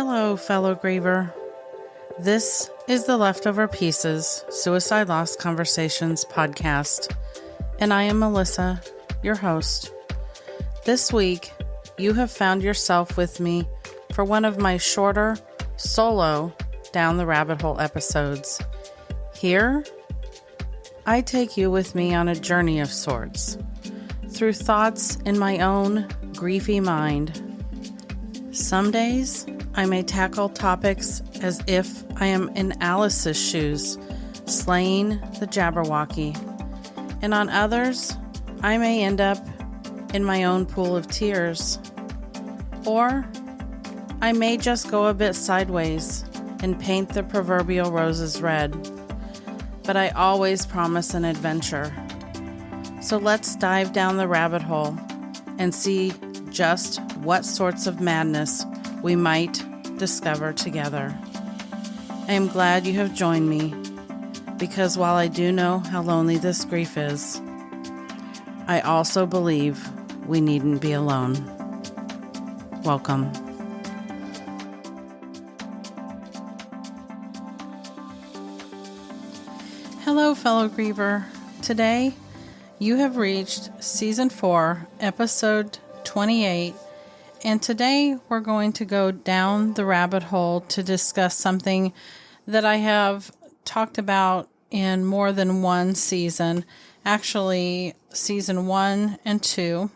Hello, fellow griever. This is the Leftover Pieces Suicide Loss Conversations podcast, and I am Melissa, your host. This week, you have found yourself with me for one of my shorter, solo Down the Rabbit Hole episodes. Here, I take you with me on a journey of sorts, through thoughts in my own griefy mind. Some days, I may tackle topics as if I am in Alice's shoes, slaying the Jabberwocky. And on others, I may end up in my own pool of tears. Or I may just go a bit sideways and paint the proverbial roses red. But I always promise an adventure. So let's dive down the rabbit hole and see just what sorts of madness we might discover together. I am glad you have joined me, because while I do know how lonely this grief is, I also believe we needn't be alone. Welcome. Hello, fellow griever. Today, you have reached Season 4, Episode 28, and today we're going to go down the rabbit hole to discuss something that I have talked about in more than one season. Actually, Season 1 and 2.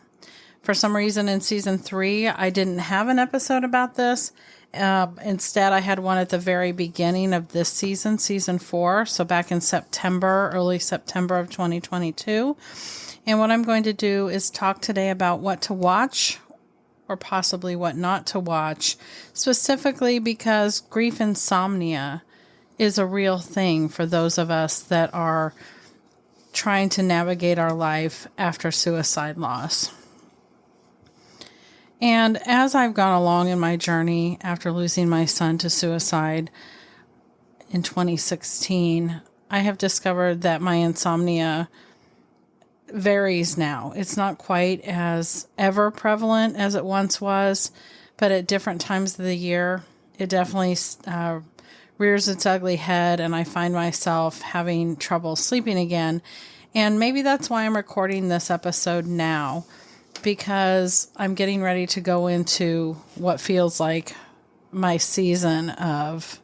For some reason in Season 3, I didn't have an episode about this. Instead, I had one at the very beginning of this season, Season 4. So back in September, early September of 2022. And what I'm going to do is talk today about what to watch or possibly what not to watch, specifically because grief insomnia is a real thing for those of us that are trying to navigate our life after suicide loss. And as I've gone along in my journey after losing my son to suicide in 2016, I have discovered that my insomnia varies now. It's not quite as ever prevalent as it once was, but at different times of the year, it definitely rears its ugly head, and I find myself having trouble sleeping again. And maybe that's why I'm recording this episode now, because I'm getting ready to go into what feels like my season of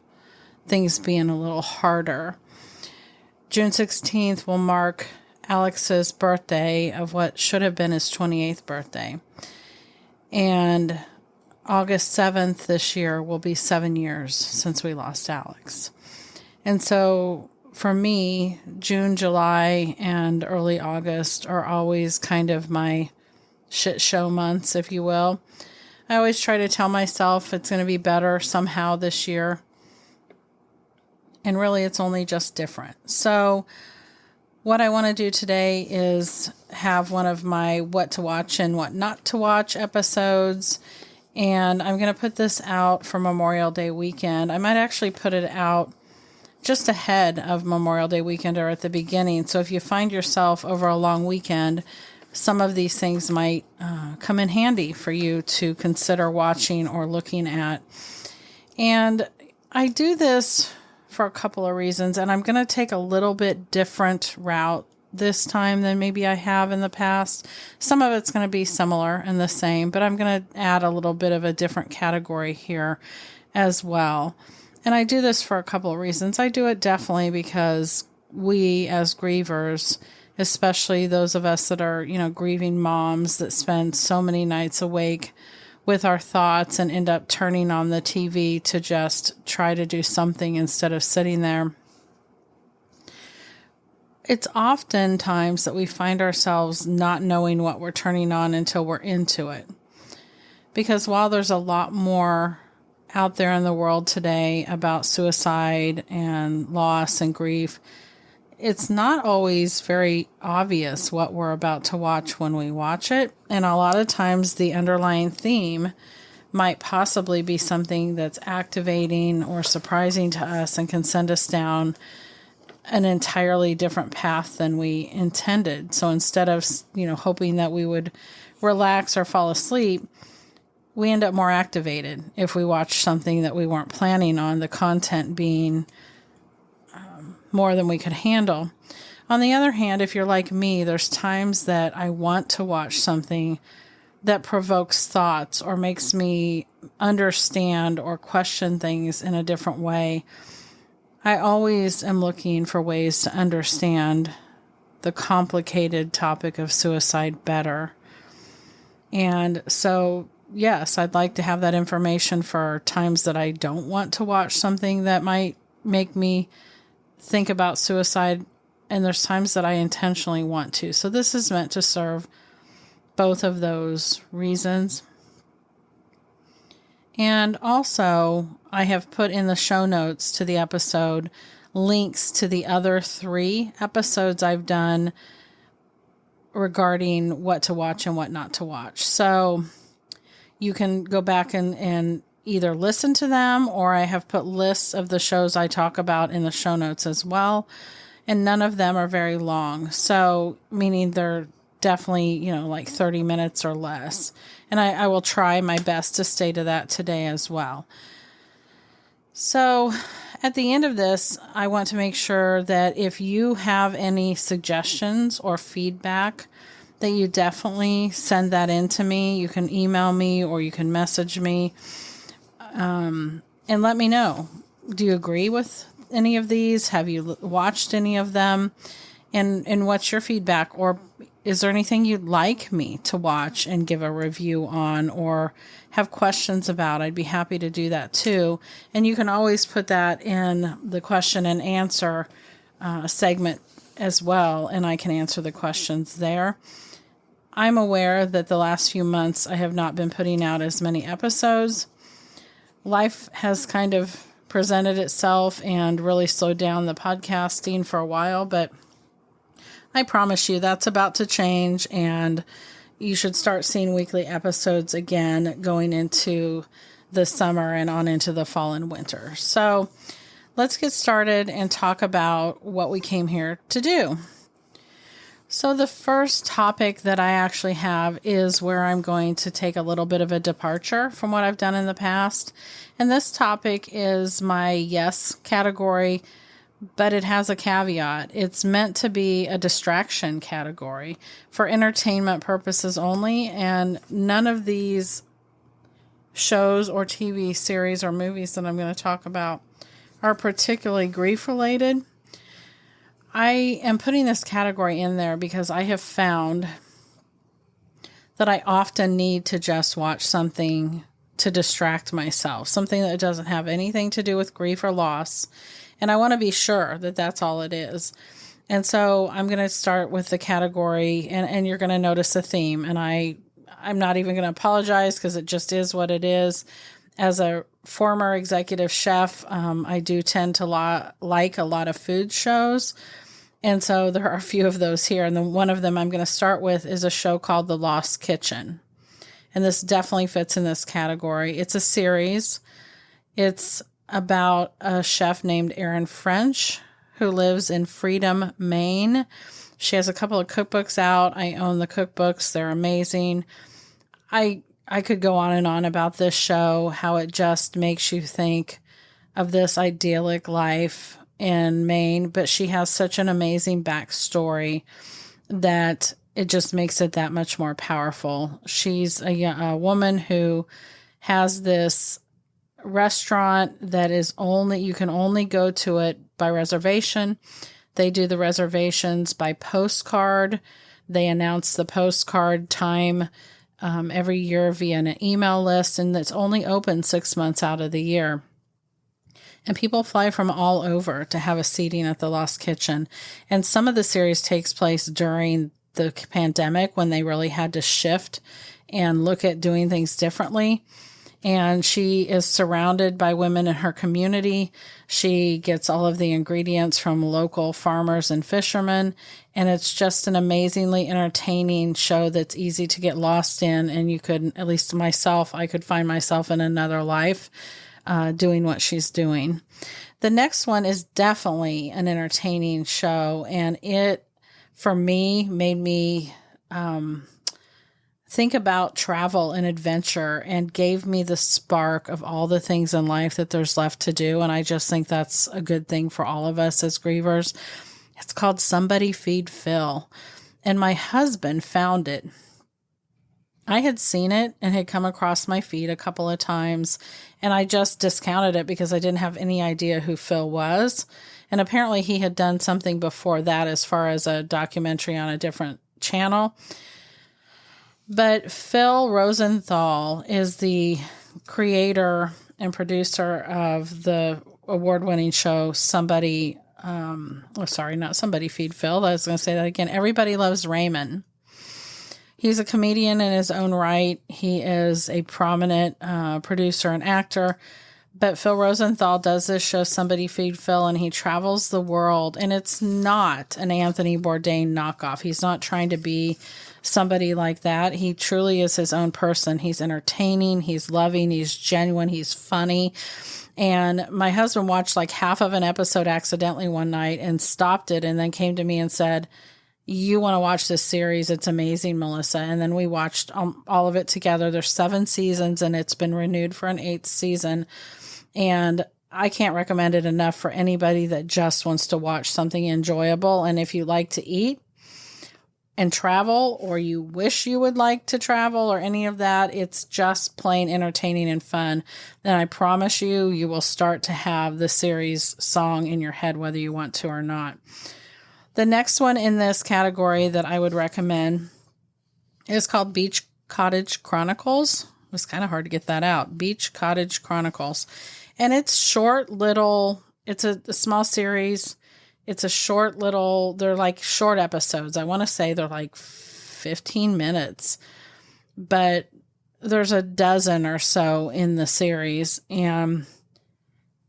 things being a little harder. June 16th will mark Alex's birthday of what should have been his 28th birthday. And August 7th this year will be 7 years since we lost Alex. And so for me, June, July, and early August are always kind of my shit show months, if you will. I always try to tell myself it's going to be better somehow this year. And really, it's only just different. So what I want to do today is have one of my what to watch and what not to watch episodes. And I'm going to put this out for Memorial Day weekend. I might actually put it out just ahead of Memorial Day weekend or at the beginning. So if you find yourself over a long weekend, some of these things might come in handy for you to consider watching or looking at. And I do this for a couple of reasons, and I'm going to take a little bit different route this time than maybe I have in the past. Some of it's going to be similar and the same, but I'm going to add a little bit of a different category here as well. And I do this for a couple of reasons. I do it definitely because we as grievers, especially those of us that are, grieving moms that spend so many nights awake with our thoughts and end up turning on the TV to just try to do something instead of sitting there. It's oftentimes that we find ourselves not knowing what we're turning on until we're into it. Because while there's a lot more out there in the world today about suicide and loss and grief, it's not always very obvious what we're about to watch when we watch it. And a lot of times the underlying theme might possibly be something that's activating or surprising to us and can send us down an entirely different path than we intended. So instead of, hoping that we would relax or fall asleep, we end up more activated if we watch something that we weren't planning on, the content being more than we could handle. On the other hand, if you're like me, there's times that I want to watch something that provokes thoughts or makes me understand or question things in a different way. I always am looking for ways to understand the complicated topic of suicide better. And so, yes, I'd like to have that information for times that I don't want to watch something that might make me think about suicide. And there's times that I intentionally want to. So this is meant to serve both of those reasons. And also, I have put in the show notes to the episode links to the other 3 episodes I've done regarding what to watch and what not to watch. So you can go back and either listen to them, or I have put lists of the shows I talk about in the show notes as well. And none of them are very long. So meaning they're definitely, like 30 minutes or less. And I will try my best to stay to that today as well. So at the end of this, I want to make sure that if you have any suggestions or feedback, that you definitely send that in to me. You can email me or you can message me and let me know. Do you agree with any of these? Have you watched any of them? And what's your feedback? Or is there anything you'd like me to watch and give a review on or have questions about? I'd be happy to do that too. And you can always put that in the question and answer segment as well, and I can answer the questions there. I'm aware that the last few months I have not been putting out as many episodes. Life has kind of presented itself and really slowed down the podcasting for a while, but I promise you that's about to change, and you should start seeing weekly episodes again going into the summer and on into the fall and winter. So let's get started and talk about what we came here to do. So the first topic that I actually have is where I'm going to take a little bit of a departure from what I've done in the past. And this topic is my yes category, but it has a caveat. It's meant to be a distraction category for entertainment purposes only, and none of these shows or TV series or movies that I'm going to talk about are particularly grief related. I am putting this category in there because I have found that I often need to just watch something to distract myself, something that doesn't have anything to do with grief or loss. And I want to be sure that that's all it is. And so I'm going to start with the category, and you're going to notice a theme. And I'm not even going to apologize because it just is what it is. As a former executive chef, I do tend to like a lot of food shows. And so there are a few of those here. And then one of them I'm going to start with is a show called The Lost Kitchen. And this definitely fits in this category. It's a series. It's about a chef named Erin French who lives in Freedom, Maine. She has a couple of cookbooks out. I own the cookbooks. They're amazing. I could go on and on about this show, how it just makes you think of this idyllic life in Maine, but she has such an amazing backstory that it just makes it that much more powerful. She's a woman who has this restaurant that is you can only go to it by reservation. They do the reservations by postcard. They announce the postcard time every year via an email list, and it's only open 6 months out of the year. And people fly from all over to have a seating at the Lost Kitchen. And some of the series takes place during the pandemic when they really had to shift and look at doing things differently. And she is surrounded by women in her community. She gets all of the ingredients from local farmers and fishermen. And it's just an amazingly entertaining show that's easy to get lost in. And you could, at least myself, I could find myself in another life doing what she's doing. The next one is definitely an entertaining show. And it, for me, made me think about travel and adventure and gave me the spark of all the things in life that there's left to do. And I just think that's a good thing for all of us as grievers. It's called Somebody Feed Phil. And my husband found it. I had seen it and had come across my feed a couple of times, and I just discounted it because I didn't have any idea who Phil was. And apparently he had done something before that as far as a documentary on a different channel. But Phil Rosenthal is the creator and producer of the award-winning show Somebody, not Somebody Feed Phil. I was going to say that again. Everybody Loves Raymond. He's a comedian in his own right. He is a prominent producer and actor. But Phil Rosenthal does this show, Somebody Feed Phil, and he travels the world. And it's not an Anthony Bourdain knockoff. He's not trying to be somebody like that. He truly is his own person. He's entertaining. He's loving. He's genuine. He's funny. And my husband watched like half of an episode accidentally one night and stopped it and then came to me and said, "You want to watch this series? It's amazing, Melissa." And then we watched all of it together. There's 7 seasons and it's been renewed for an 8th season. And I can't recommend it enough for anybody that just wants to watch something enjoyable. And if you like to eat and travel, or you wish you would like to travel or any of that, it's just plain entertaining and fun. Then I promise you, you will start to have the series song in your head, whether you want to or not. The next one in this category that I would recommend is called Beach Cottage Chronicles. It was kind of hard to get that out. Beach Cottage Chronicles. And it's short little, it's a small series. It's a short little, they're like short episodes. I want to say they're like 15 minutes. But there's a dozen or so in the series. And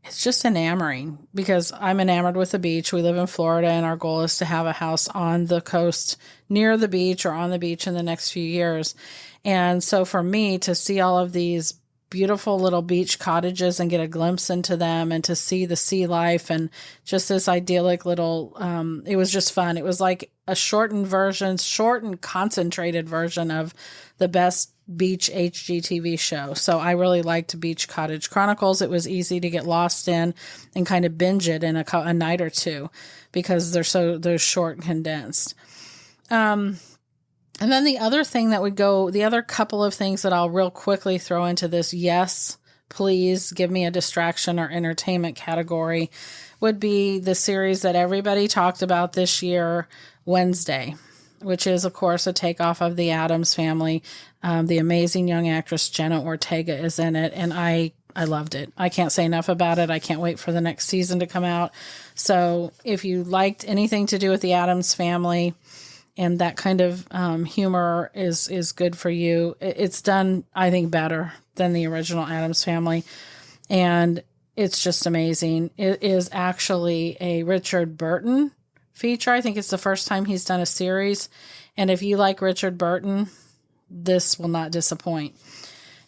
it's just enamoring because I'm enamored with the beach. We live in Florida and our goal is to have a house on the coast near the beach or on the beach in the next few years. And so for me to see all of these beautiful little beach cottages and get a glimpse into them and to see the sea life and just this idyllic little, it was just fun. It was like a short and concentrated version of the best beach HGTV show. So I really liked Beach Cottage Chronicles. It was easy to get lost in and kind of binge it in a night or two because they're short and condensed. And then the other thing the other couple of things that I'll real quickly throw into this, yes, please give me a distraction or entertainment category, would be the series that everybody talked about this year, Wednesday, which is, of course, a takeoff of The Addams Family. The amazing young actress Jenna Ortega is in it, and I loved it. I can't say enough about it. I can't wait for the next season to come out. So if you liked anything to do with The Addams Family and that kind of humor is good for you, it's done, I think, better than the original Addams Family, and it's just amazing. It is actually a Richard Burton feature. I think it's the first time he's done a series, and if you like Richard Burton, this will not disappoint.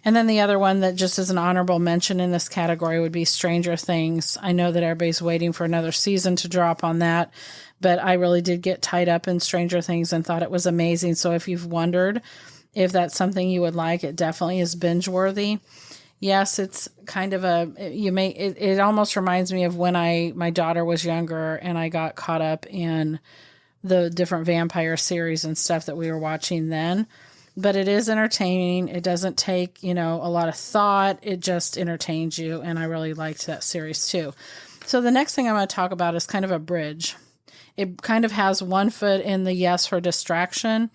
And then the other one that just is an honorable mention in this category would be Stranger Things. I know that everybody's waiting for another season to drop on that, but I really did get tied up in Stranger Things and thought it was amazing. So if you've wondered if that's something you would like, it definitely is binge worthy. Yes, it's kind of it almost reminds me of when my daughter was younger and I got caught up in the different vampire series and stuff that we were watching then. But it is entertaining. It doesn't take, a lot of thought. It just entertains you. And I really liked that series too. So the next thing I'm going to talk about is kind of a bridge. It kind of has one foot in the yes for distraction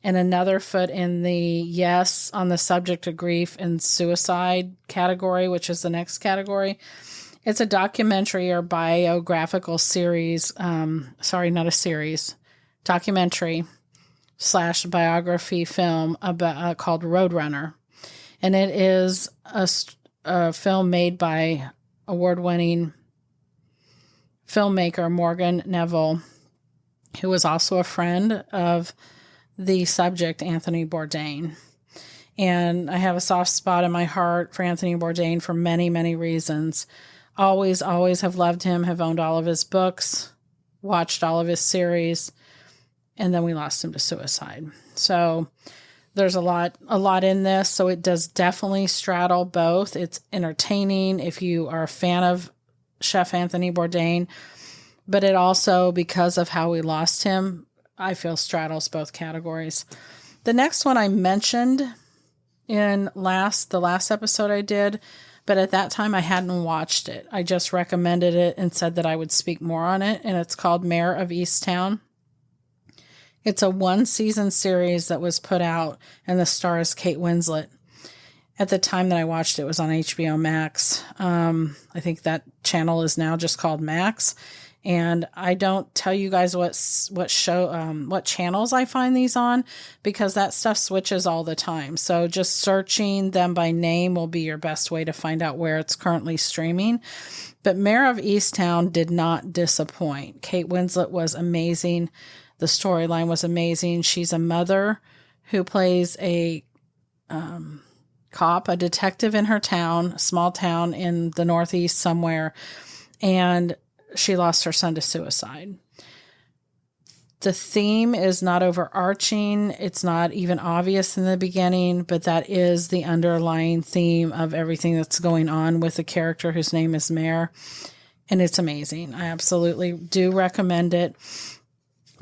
and another foot in the yes on the subject of grief and suicide category, which is the next category. It's a documentary or biographical series. Documentary / biography film about called Roadrunner. And it is a film made by award-winning filmmaker Morgan Neville, who was also a friend of the subject, Anthony Bourdain. And I have a soft spot in my heart for Anthony Bourdain for many, many reasons. Always have loved him, have owned all of his books, watched all of his series, and then we lost him to suicide. So There's a lot in this, so it does definitely straddle both. It's entertaining if you are a fan of Chef Anthony Bourdain, but it also, because of how we lost him, I feel straddles both categories. The next one I mentioned in the last episode I did, but at that time I hadn't watched it. I just recommended it and said that I would speak more on it, and it's called Mayor of Easttown. It's a 1-season series that was put out, and the star is Kate Winslet. At the time that I watched it, it was on HBO Max. I think that channel is now just called Max. And I don't tell you guys what channels I find these on, because that stuff switches all the time. So just searching them by name will be your best way to find out where it's currently streaming. But Mayor of Easttown did not disappoint. Kate Winslet was amazing. The storyline was amazing. She's a mother who plays a cop, a detective in her town, small town in the Northeast somewhere, and she lost her son to suicide. The theme is not overarching. It's not even obvious in the beginning, but that is the underlying theme of everything that's going on with the character whose name is Mayor. And it's amazing. I absolutely do recommend it.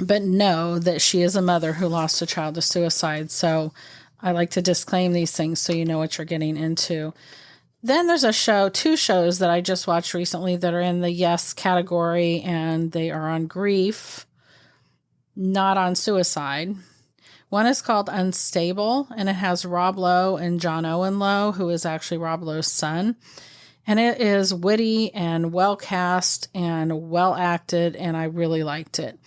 But know that she is a mother who lost a child to suicide. So I like to disclaim these things so you know what you're getting into. Then there's two shows that I just watched recently that are in the yes category, and they are on grief, not on suicide. One is called Unstable, and it has Rob Lowe and John Owen Lowe, who is actually Rob Lowe's son. And it is witty and well cast and well acted, and I really liked it.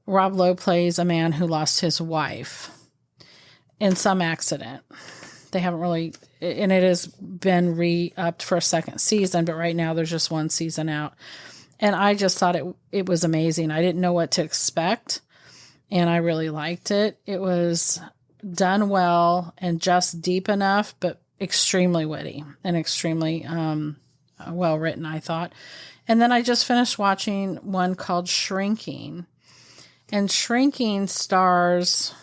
Rob Lowe plays a man who lost his wife in some accident. They haven't really, and it has been re-upped for a second season, but right now there's just one season out. And I just thought it was amazing. I didn't know what to expect, and I really liked it. It was done well and just deep enough, but extremely witty and extremely well written, I thought. And then I just finished watching one called Shrinking. And Shrinking stars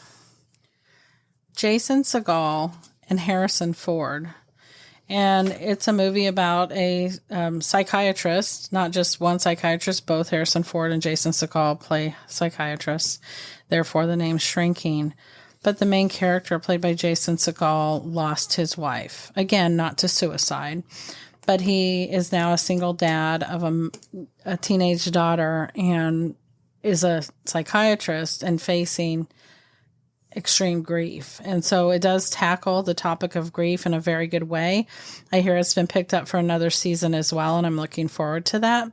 Jason Segel and Harrison Ford. And it's a movie about a psychiatrist, not just one psychiatrist. Both Harrison Ford and Jason Segel play psychiatrists. Therefore, the name Shrinking. But the main character, played by Jason Segel, lost his wife. Again, not to suicide. But he is now a single dad of a teenage daughter and is a psychiatrist and facing extreme grief. And so it does tackle the topic of grief in a very good way. I hear it's been picked up for another season as well, and I'm looking forward to that.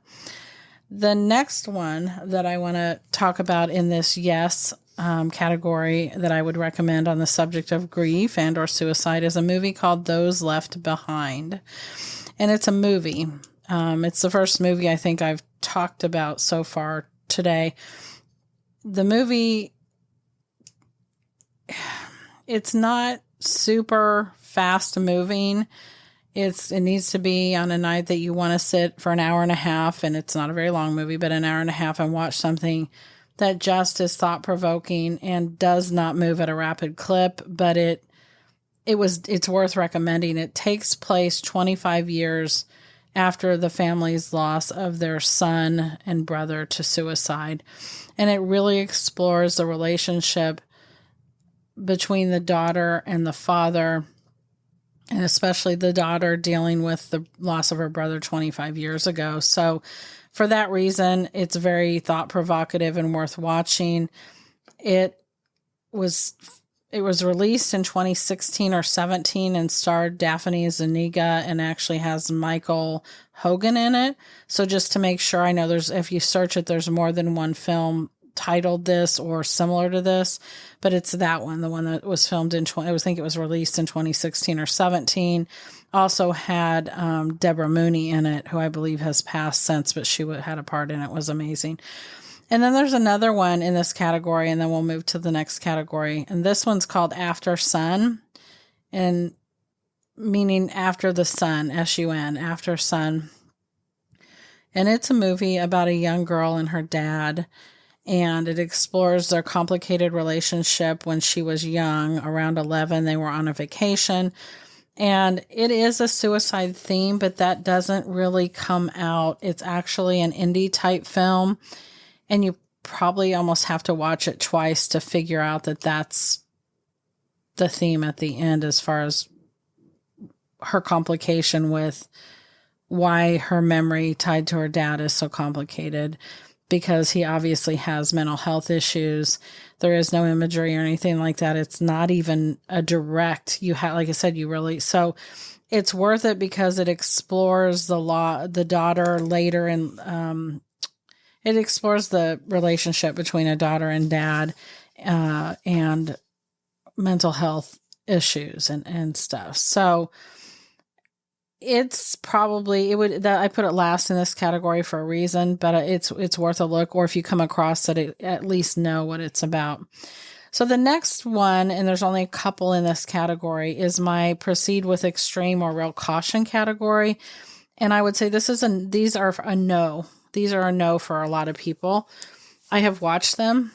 The next one that I want to talk about in this yes category that I would recommend on the subject of grief and or suicide is a movie called Those Left Behind. And it's a movie. It's the first movie I think I've talked about so far today. The movie, it's not super fast moving. It needs to be on a night that you want to sit for an hour and a half, and it's not a very long movie, but an hour and a half, and watch something that just is thought-provoking and does not move at a rapid clip, but it's worth recommending. It takes place 25 years after the family's loss of their son and brother to suicide. And it really explores the relationship between the daughter and the father, and especially the daughter dealing with the loss of her brother 25 years ago. So for that reason, it's very thought-provocative and worth watching. It was released in 2016 or 17 and starred Daphne Zuniga and actually has Michael Hogan in it. So just to make sure, I know if you search it, there's more than one film titled this or similar to this, but it's that one, the one that was filmed in I think it was released in 2016 or 17. Also had Deborah Mooney in it, who I believe has passed since, but she had a part in it. It was amazing. And then there's another one in this category, and then we'll move to the next category. And this one's called After Sun, and meaning after the sun, S-U-N, After Sun. And it's a movie about a young girl and her dad. and it explores their complicated relationship when she was young. Around 11, they were on a vacation, and it is a suicide theme, but that doesn't really come out. It's actually an indie type film, and you probably almost have to watch it twice to figure out that that's the theme at the end, as far as her complication with why her memory tied to her dad is so complicated, because he obviously has mental health issues. There is no imagery or anything like that. It's not even a direct, like I said, so it's worth it because it explores the daughter later, and it explores the relationship between a daughter and dad, and mental health issues and stuff. So it's probably, I put it last in this category for a reason, but it's worth a look, or if you come across it, at least know what it's about. So the next one, and there's only a couple in this category, is my proceed with extreme or real caution category. And I would say these are a no. These are a no for a lot of people. I have watched them,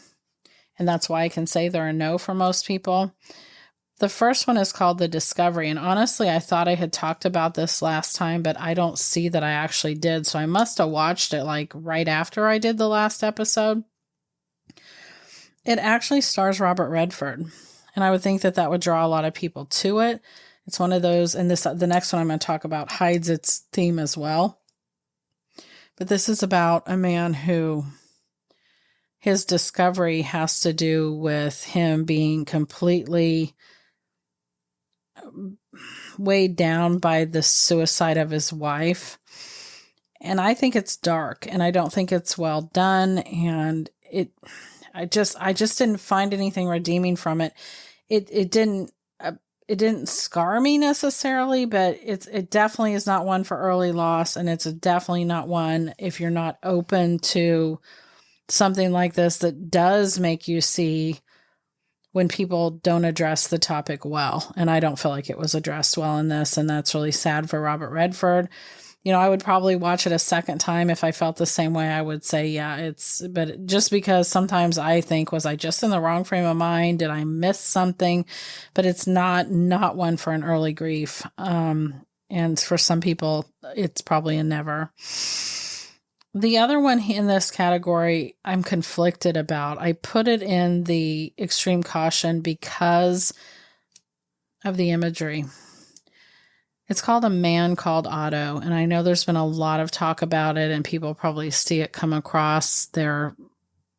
and that's why I can say they're a no for most people. The first one is called The Discovery, and honestly, I thought I had talked about this last time, but I don't see that I actually did, so I must have watched it like right after I did the last episode. It actually stars Robert Redford, and I would think that would draw a lot of people to it. It's one of those, and the next one I'm going to talk about hides its theme as well. But this is about a man who, his discovery has to do with him being completely weighed down by the suicide of his wife. And I think it's dark, and I don't think it's well done. And I just didn't find anything redeeming from it. It didn't scar me necessarily, but it definitely is not one for early loss. And it's definitely not one if you're not open to something like this that does make you see when people don't address the topic well. And I don't feel like it was addressed well in this. And that's really sad for Robert Redford. I would probably watch it a second time if I felt the same way. I would say, yeah, but just because sometimes I think, was I just in the wrong frame of mind? Did I miss something? But it's not one for an early grief. And for some people, it's probably a never. The other one in this category, I'm conflicted about. I put it in the extreme caution because of the imagery. It's called A Man Called Otto, and I know there's been a lot of talk about it, and people probably see it come across their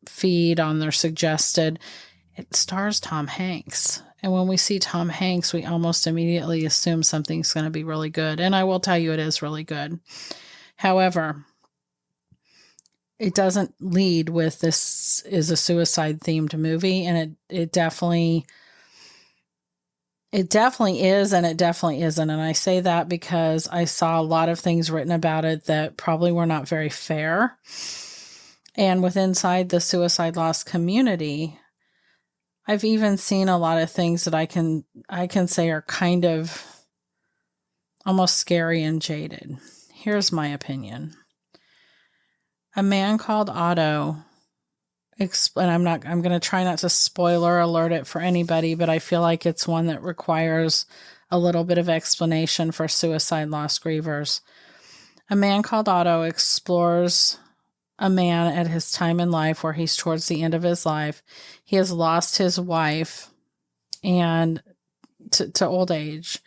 feed on their suggested. It stars Tom Hanks, and when we see Tom Hanks, we almost immediately assume something's going to be really good, and I will tell you it is really good. However, it doesn't lead with this is a suicide-themed movie, and it definitely is, and it definitely isn't. And I say that because I saw a lot of things written about it that probably were not very fair. And inside the suicide loss community, I've even seen a lot of things that I can say are kind of almost scary and jaded. Here's my opinion. A Man Called Otto, and I'm going to try not to spoiler alert it for anybody, but I feel like it's one that requires a little bit of explanation for suicide loss grievers. A Man Called Otto explores a man at his time in life where he's towards the end of his life. He has lost his wife and to old age.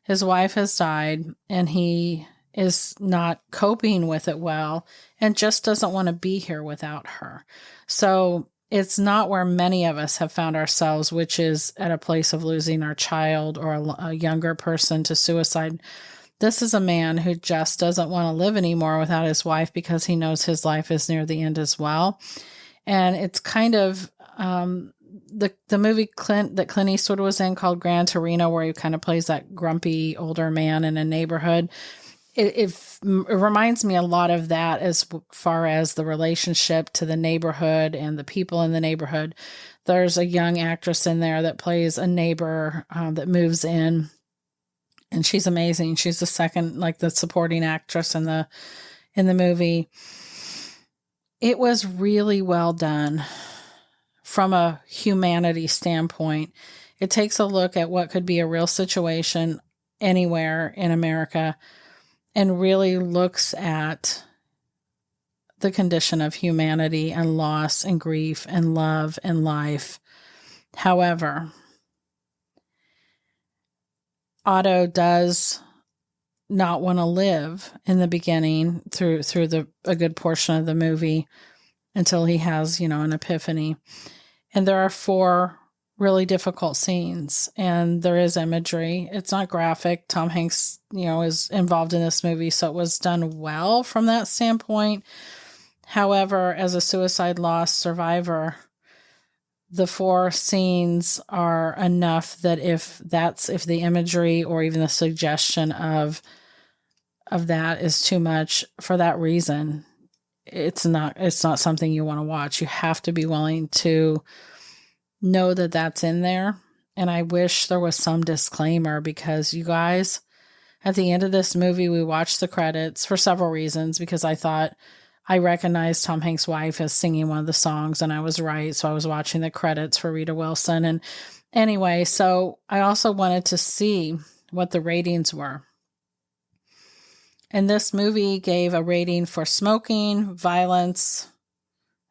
His wife has died, and he is not coping with it well and just doesn't want to be here without her. So it's not where many of us have found ourselves, which is at a place of losing our child or a younger person to suicide. This is a man who just doesn't want to live anymore without his wife because he knows his life is near the end as well. And it's kind of the movie that Clint Eastwood was in called Gran Torino, where he kind of plays that grumpy older man in a neighborhood. It reminds me a lot of that as far as the relationship to the neighborhood and the people in the neighborhood. There's a young actress in there that plays a neighbor that moves in, and she's amazing. She's the second, the supporting actress in the movie. it was really well done from a humanity standpoint. It takes a look at what could be a real situation anywhere in America and really looks at the condition of humanity and loss and grief and love and life. However, Otto does not want to live in the beginning through a good portion of the movie until he has, an epiphany. And there are 4 really difficult scenes, and there is imagery. It's not graphic. Tom Hanks, is involved in this movie, so it was done well from that standpoint. However, as a suicide loss survivor, the 4 scenes are enough that if the imagery or even the suggestion of that is too much for that reason, it's not something you want to watch. You have to be willing to know that that's in there. And I wish there was some disclaimer, because you guys, at the end of this movie, we watched the credits for several reasons, because I thought I recognized Tom Hanks' wife as singing one of the songs, and I was right. So I was watching the credits for Rita Wilson. And anyway, so I also wanted to see what the ratings were. And this movie gave a rating for smoking, violence,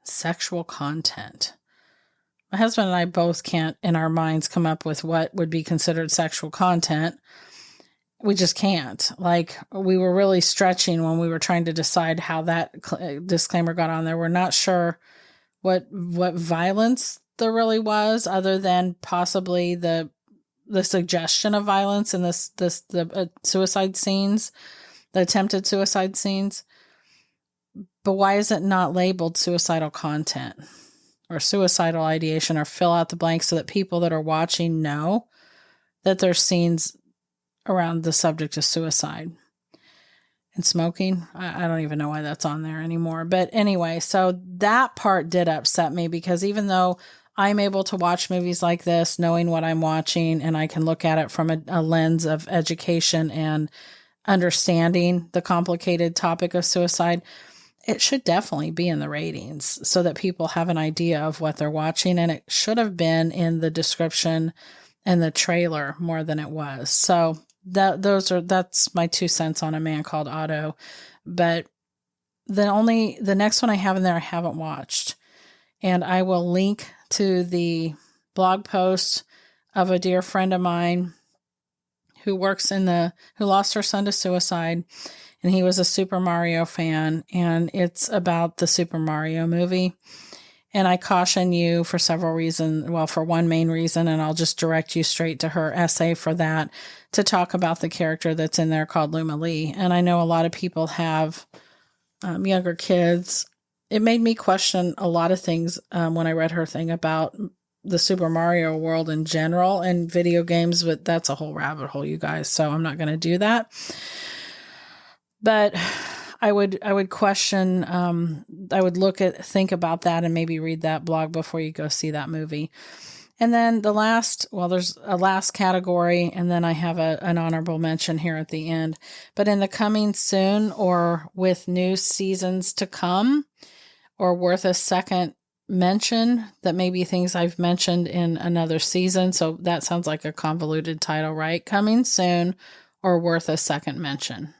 sexual content. My husband and I both can't, in our minds, come up with what would be considered sexual content. We just can't. Like, we were really stretching when we were trying to decide how that disclaimer got on there. We're not sure what violence there really was, other than possibly the suggestion of violence in the suicide scenes, the attempted suicide scenes. But why is it not labeled suicidal content or suicidal ideation, or fill out the blanks so that people that are watching know that there's scenes around the subject of suicide and smoking? I don't even know why that's on there anymore. But anyway, so that part did upset me, because even though I'm able to watch movies like this, knowing what I'm watching, and I can look at it from a lens of education and understanding the complicated topic of suicide, it should definitely be in the ratings so that people have an idea of what they're watching. And it should have been in the description and the trailer more than it was. So that's my 2 cents on A Man Called Otto. But the next one I have in there, I haven't watched. And I will link to the blog post of a dear friend of mine who lost her son to suicide. And he was a Super Mario fan, and it's about the Super Mario movie. And I caution you for several reasons. Well, for one main reason, and I'll just direct you straight to her essay for that, to talk about the character that's in there called Luma Lee. And I know a lot of people have younger kids. It made me question a lot of things when I read her thing about the Super Mario world in general and video games, but that's a whole rabbit hole, you guys. So I'm not going to do that. But I would question, I would think about that and maybe read that blog before you go see that movie. And then there's a last category, and then I have an honorable mention here at the end. But in the coming soon, or with new seasons to come, or worth a second mention, that may be things I've mentioned in another season. So that sounds like a convoluted title, right? Coming soon, or worth a second mention.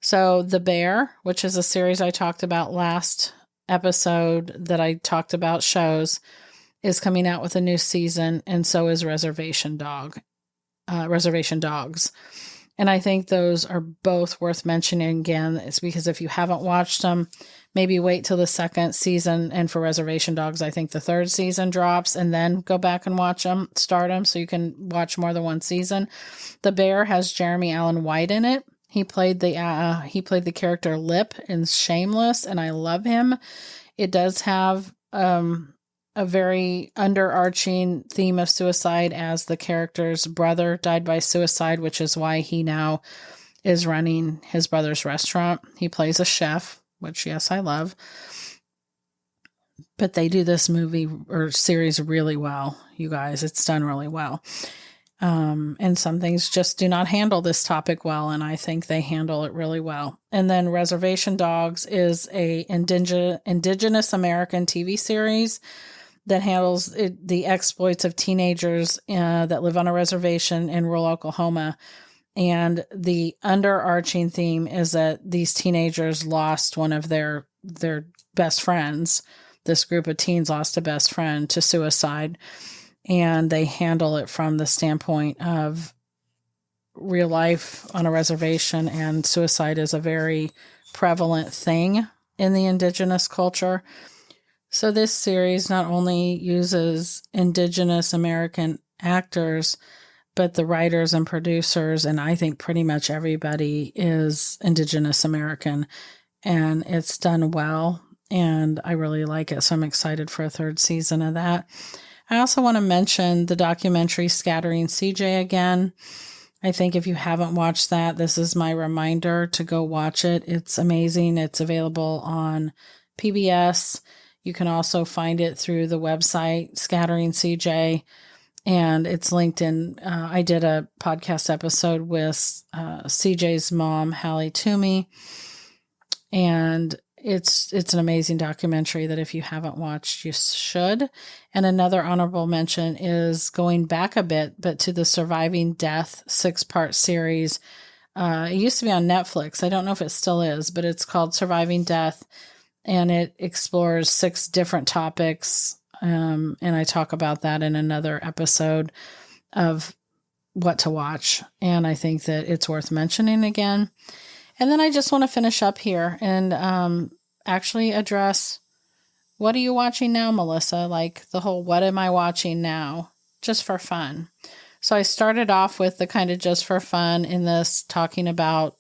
So The Bear, which is a series I talked about last episode that I talked about shows, is coming out with a new season, and so is Reservation Dogs. And I think those are both worth mentioning again. It's because if you haven't watched them, maybe wait till the second season. And for Reservation Dogs, I think the 3rd season drops, and then go back and start them, so you can watch more than one season. The Bear has Jeremy Allen White in it. He played the character Lip in Shameless, and I love him. It does have a very underarching theme of suicide, as the character's brother died by suicide, which is why he now is running his brother's restaurant. He plays a chef, which, yes, I love. But they do this movie or series really well, you guys. It's done really well. And some things just do not handle this topic well, and I think they handle it really well. And then Reservation Dogs is a indigenous American TV series that handles the exploits of teenagers that live on a reservation in rural Oklahoma. And the underarching theme is that these teenagers lost one of their best friends. This group of teens lost a best friend to suicide. And they handle it from the standpoint of real life on a reservation, and suicide is a very prevalent thing in the indigenous culture. So this series not only uses indigenous American actors, but the writers and producers, and I think pretty much everybody is indigenous American, and it's done well, and I really like it. So I'm excited for a third season of that. I also want to mention the documentary Scattering CJ again. I think if you haven't watched that, this is my reminder to go watch it. It's amazing. It's available on PBS. You can also find it through the website Scattering CJ, and it's linked in. I did a podcast episode with CJ's mom, Hallie Toomey, and it's an amazing documentary that if you haven't watched, you should. And another honorable mention is going back a bit, but to the Surviving Death 6-part series. It used to be on Netflix. I don't know if it still is, but it's called Surviving Death, and it explores 6 different topics. And I talk about that in another episode of what to watch. And I think that it's worth mentioning again. And then I just want to finish up here and actually address, what are you watching now, Melissa? Like the whole, what am I watching now? Just for fun. So I started off with the kind of just for fun in this, talking about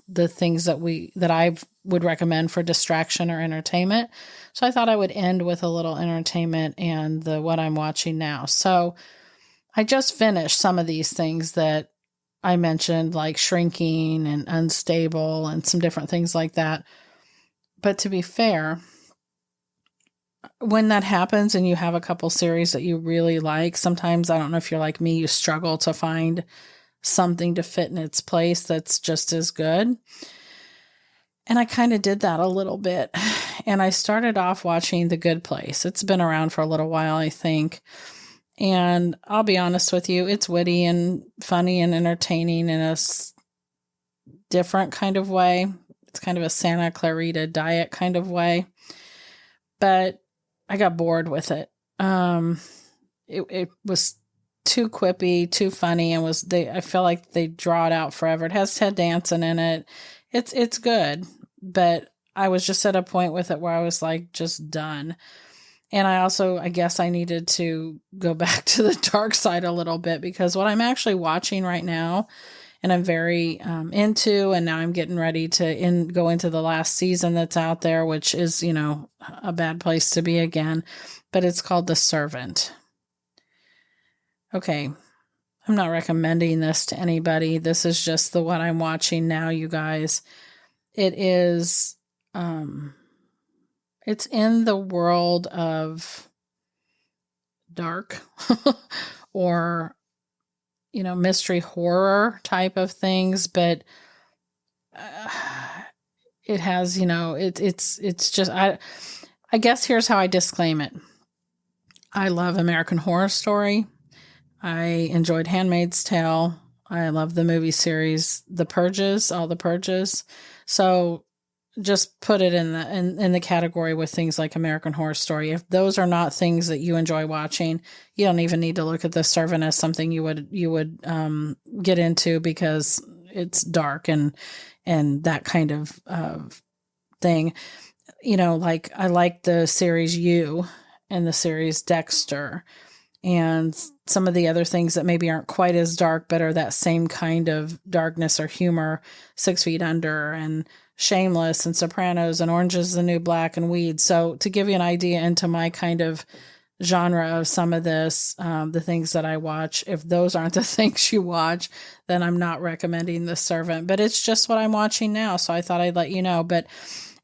the things that I would recommend for distraction or entertainment. So I thought I would end with a little entertainment and the what I'm watching now. So I just finished some of these things that I mentioned, like Shrinking and Unstable and some different things like that. But to be fair, when that happens and you have a couple series that you really like, sometimes, I don't know if you're like me, you struggle to find something to fit in its place that's just as good. And I kind of did that a little bit. And I started off watching The Good Place. It's been around for a little while, I think. And I'll be honest with you, it's witty and funny and entertaining in a different kind of way. It's kind of a Santa Clarita Diet kind of way. But I got bored with it. It was too quippy, too funny, and I feel like they draw it out forever. It has Ted Danson in it. It's good, but I was just at a point with it where I was like just done. And I guess I needed to go back to the dark side a little bit, because what I'm actually watching right now, and I'm very into, and now I'm getting ready to go into the last season that's out there, which is, a bad place to be again, but it's called The Servant. Okay, I'm not recommending this to anybody. This is just the what I'm watching now, you guys. It is, it's in the world of dark or, mystery horror type of things, but it has, it's just, I guess here's how I disclaim it. I love American Horror Story. I enjoyed Handmaid's Tale. I love the movie series, The Purges, all the Purges. So just put it in the category with things like American Horror Story. If those are not things that you enjoy watching, you don't even need to look at The Servant as something you would get into, because it's dark and that kind of thing. Like I like the series You and the series Dexter, and some of the other things that maybe aren't quite as dark, but are that same kind of darkness or humor, 6 Feet Under and Shameless and Sopranos and Orange is the New Black and Weeds. So to give you an idea into my kind of genre of some of this, the things that I watch, if those aren't the things you watch, then I'm not recommending The Servant, but it's just what I'm watching now. So I thought I'd let you know. But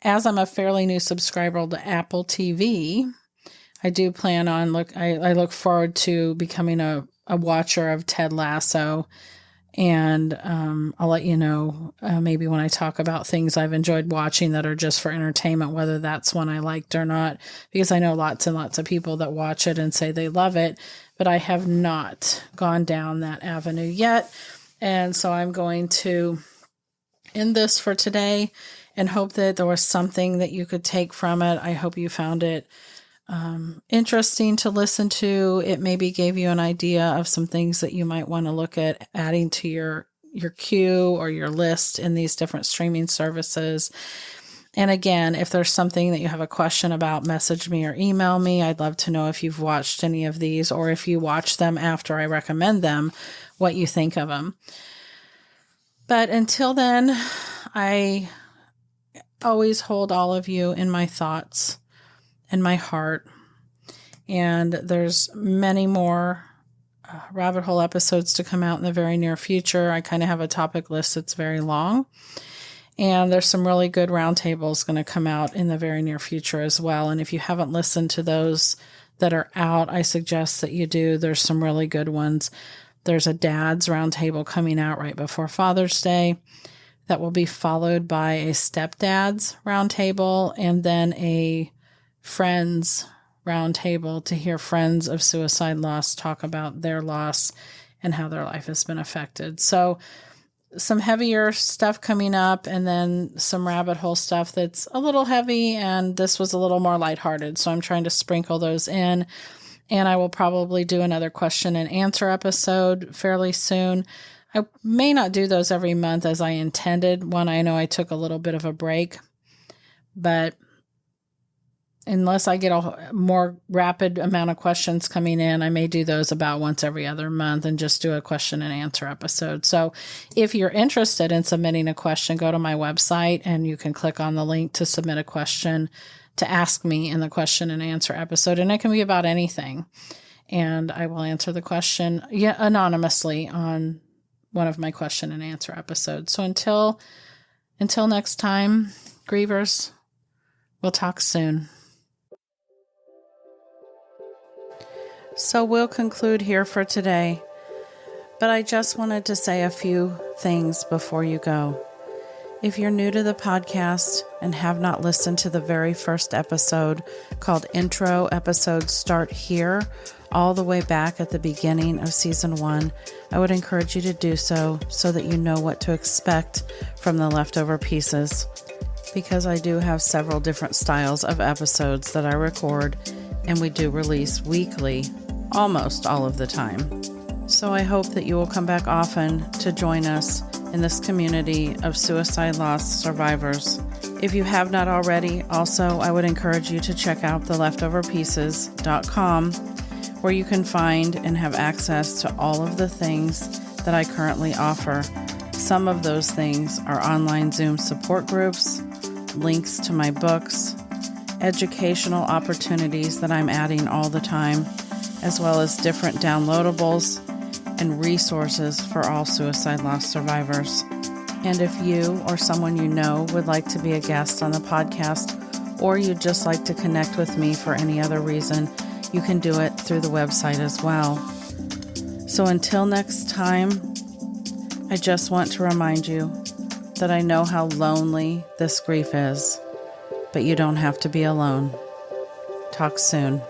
as I'm a fairly new subscriber to Apple TV, I do plan on I look forward to becoming a watcher of Ted Lasso. And I'll let you know maybe when I talk about things I've enjoyed watching that are just for entertainment, whether that's one I liked or not, because I know lots and lots of people that watch it and say they love it, but I have not gone down that avenue yet. And so I'm going to end this for today and hope that there was something that you could take from it. I hope you found it interesting to listen to. It maybe gave you an idea of some things that you might want to look at adding to your queue or your list in these different streaming services. And again, if there's something that you have a question about, message me or email me. I'd love to know if you've watched any of these, or if you watch them after I recommend them, what you think of them. But until then, I always hold all of you in my thoughts and my heart. And there's many more rabbit hole episodes to come out in the very near future. I kind of have a topic list that's very long. And there's some really good roundtables going to come out in the very near future as well. And if you haven't listened to those that are out, I suggest that you do. There's some really good ones. There's a dad's roundtable coming out right before Father's Day that will be followed by a stepdad's roundtable, and then a friends roundtable to hear friends of suicide loss talk about their loss and how their life has been affected. So some heavier stuff coming up, and then some rabbit hole stuff that's a little heavy, and this was a little more lighthearted. So I'm trying to sprinkle those in, and I will probably do another question and answer episode fairly soon. I may not do those every month as I intended. One, I know I took a little bit of a break, but unless I get a more rapid amount of questions coming in, I may do those about once every other month and just do a question and answer episode. So if you're interested in submitting a question, go to my website and you can click on the link to submit a question to ask me in the question and answer episode. And it can be about anything. And I will answer the question anonymously on one of my question and answer episodes. So until next time, grievers, we'll talk soon. So we'll conclude here for today, but I just wanted to say a few things before you go. If you're new to the podcast and have not listened to the very first episode called Intro Episodes Start Here, all the way back at the beginning of season 1, I would encourage you to do so that you know what to expect from the leftover pieces, because I do have several different styles of episodes that I record, and we do release weekly, almost all of the time. So I hope that you will come back often to join us in this community of suicide loss survivors. If you have not already, also, I would encourage you to check out theleftoverpieces.com, where you can find and have access to all of the things that I currently offer. Some of those things are online Zoom support groups, links to my books, educational opportunities that I'm adding all the time, as well as different downloadables and resources for all suicide loss survivors. And if you or someone you know would like to be a guest on the podcast, or you'd just like to connect with me for any other reason, you can do it through the website as well. So until next time, I just want to remind you that I know how lonely this grief is, but you don't have to be alone. Talk soon.